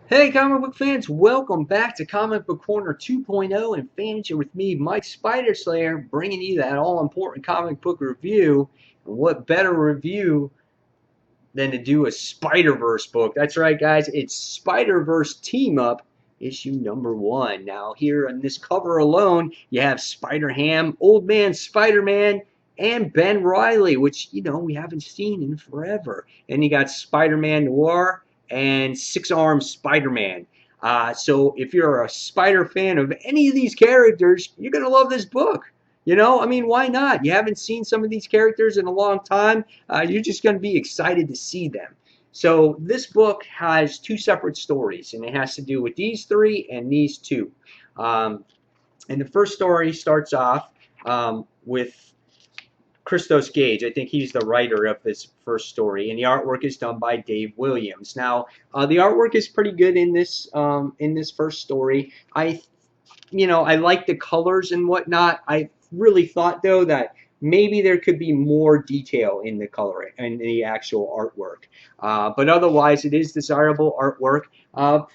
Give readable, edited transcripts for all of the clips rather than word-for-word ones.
Hey, comic book fans, welcome back to Comic Book Corner 2.0 and Fantasy with me, Mike Spider Slayer, bringing you that all-important comic book review. And what better review than to do a Spider-Verse book? That's right, guys, it's Spider-Verse Team Up, issue number 1. Now, here on this cover alone, you have Spider-Ham, Old Man Spider-Man, and Ben Reilly, which, we haven't seen in forever. And you got Spider-Man Noir and Six-Armed Spider-Man. So if you're a Spider fan of any of these characters, you're going to love this book. Why not? You haven't seen some of these characters in a long time. You're just going to be excited to see them. So this book has two separate stories, and it has to do with these three and these two. Um, and the first story starts off with Christos Gage. I think he's the writer of this first story, and the artwork is done by Dave Williams. Now, the artwork is pretty good in this first story. I like the colors and whatnot. I really thought though that maybe there could be more detail in the coloring and the actual artwork. But otherwise, it is desirable artwork.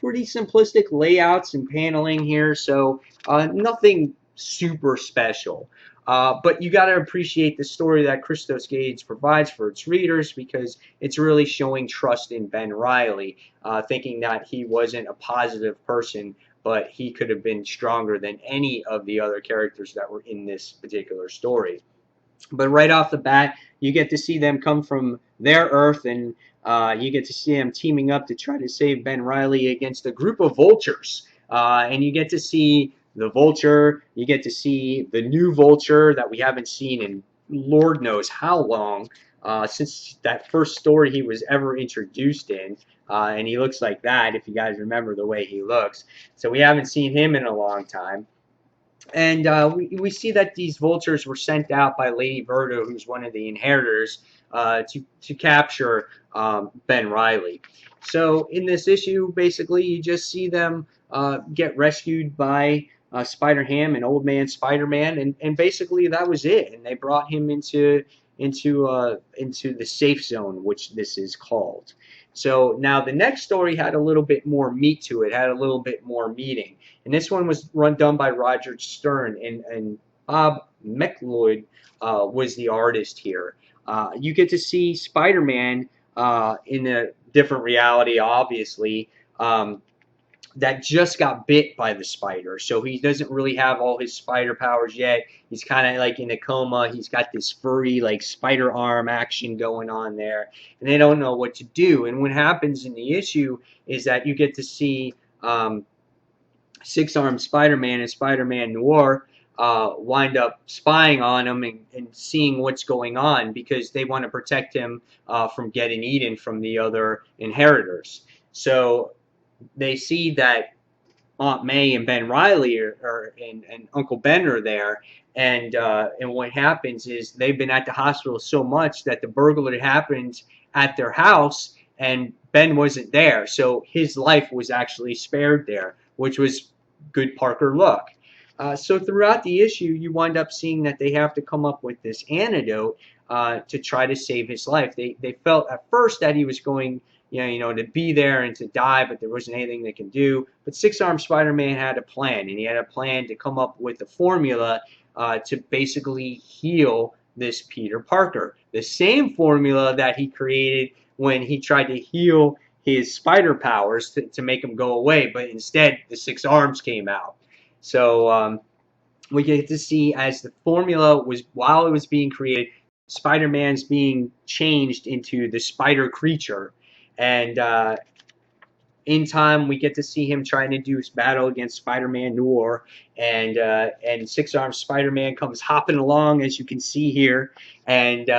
Pretty simplistic layouts and paneling here, so nothing super special. But you got to appreciate the story that Christos Gage provides for its readers because it's really showing trust in Ben Reilly, thinking that he wasn't a positive person, but he could have been stronger than any of the other characters that were in this particular story. But right off the bat, you get to see them come from their Earth, and you get to see them teaming up to try to save Ben Reilly against a group of vultures. And you get to see the Vulture, you get to see the new Vulture that we haven't seen in Lord knows how long, since that first story he was ever introduced in. And he looks like that, if you guys remember the way he looks. So we haven't seen him in a long time. And we see that these vultures were sent out by Lady Verdo, who's one of the inheritors, to capture Ben Reilly. So in this issue, basically, you just see them get rescued by Spider-Ham and Old Man Spider-Man, and basically that was it. And they brought him into the safe zone, which this is called. So now the next story had a little bit more meat to it, had a little bit more meaning. And this one was done by Roger Stern, and Bob McLeod was the artist here. You get to see Spider-Man in a different reality, obviously, that just got bit by the spider. So he doesn't really have all his spider powers yet. He's kind of like in a coma. He's got this furry, like, spider arm action going on there, and they don't know what to do. And what happens in the issue is that you get to see Six-Armed Spider-Man and Spider-Man Noir wind up spying on him and seeing what's going on because they want to protect him from getting eaten from the other inheritors. So they see that Aunt May and Ben Reilly and Uncle Ben are there, and what happens is they've been at the hospital so much that the burglary happened at their house, and Ben wasn't there, so his life was actually spared there, which was good Parker luck. So throughout the issue, you wind up seeing that they have to come up with this antidote to try to save his life. They felt at first that he was going, to be there and to die, but there wasn't anything they can do. But Six-Armed Spider-Man had a plan, and he had a plan to come up with a formula to basically heal this Peter Parker. The same formula that he created when he tried to heal his spider powers to make him go away, but instead the six arms came out. So we get to see as the formula was, while it was being created, Spider-Man's being changed into the spider creature, and in time we get to see him trying to do his battle against Spider-Man Noir, and Six-Armed Spider-Man comes hopping along, as you can see here, and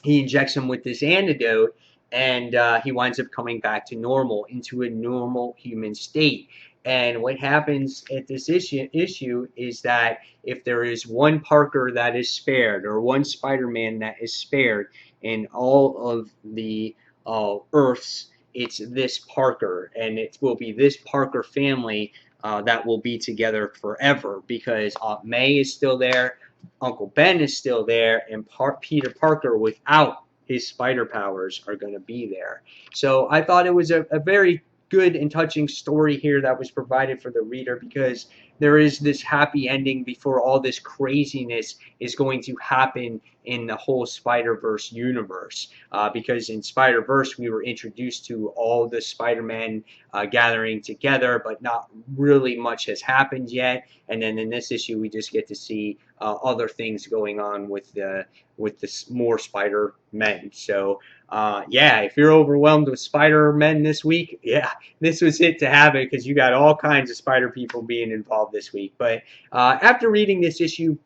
he injects him with this antidote, and he winds up coming back to normal, into a normal human state. And what happens at this issue is that if there is one Parker that is spared, or one Spider-Man that is spared in all of the Earths, it's this Parker, and it will be this Parker family that will be together forever, because Aunt May is still there, Uncle Ben is still there, and Peter Parker, without his spider powers, are going to be there. So I thought it was a very good and touching story here that was provided for the reader, because there is this happy ending before all this craziness is going to happen in the whole Spider-Verse universe. Because in Spider-Verse, we were introduced to all the Spider-Man gathering together, but not really much has happened yet. And then in this issue, we just get to see other things going on with the more Spider-Men. So yeah, if you're overwhelmed with Spider-Men this week, yeah, this was it to have it, because you got all kinds of Spider people being involved this week. But after reading this issue,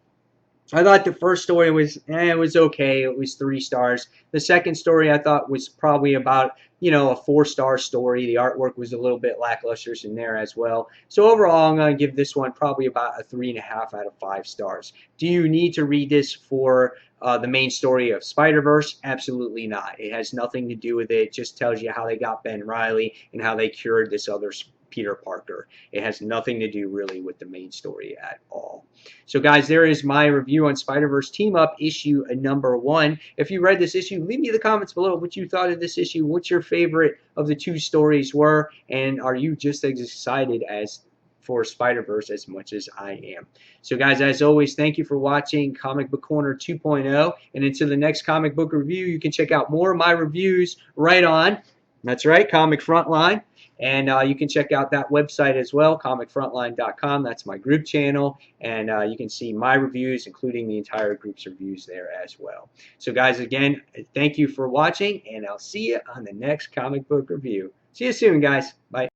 I thought the first story was, it was okay. It was 3 stars. The second story I thought was probably about, a 4-star story. The artwork was a little bit lackluster in there as well. So overall, I'm going to give this one probably about a 3.5 out of 5 stars. Do you need to read this for the main story of Spider-Verse? Absolutely not. It has nothing to do with it. It just tells you how they got Ben Reilly and how they cured this other Peter Parker. It has nothing to do really with the main story at all. So guys, there is my review on Spider-Verse Team Up issue number 1. If you read this issue, leave me in the comments below what you thought of this issue, what your favorite of the 2 stories were, and are you just as excited as for Spider-Verse as much as I am. So guys, as always, thank you for watching Comic Book Corner 2.0, and until the next comic book review, you can check out more of my reviews right on, that's right, Comic Frontline. And you can check out that website as well, comicfrontline.com. That's my group channel. And you can see my reviews, including the entire group's reviews there as well. So guys, again, thank you for watching, and I'll see you on the next comic book review. See you soon, guys. Bye.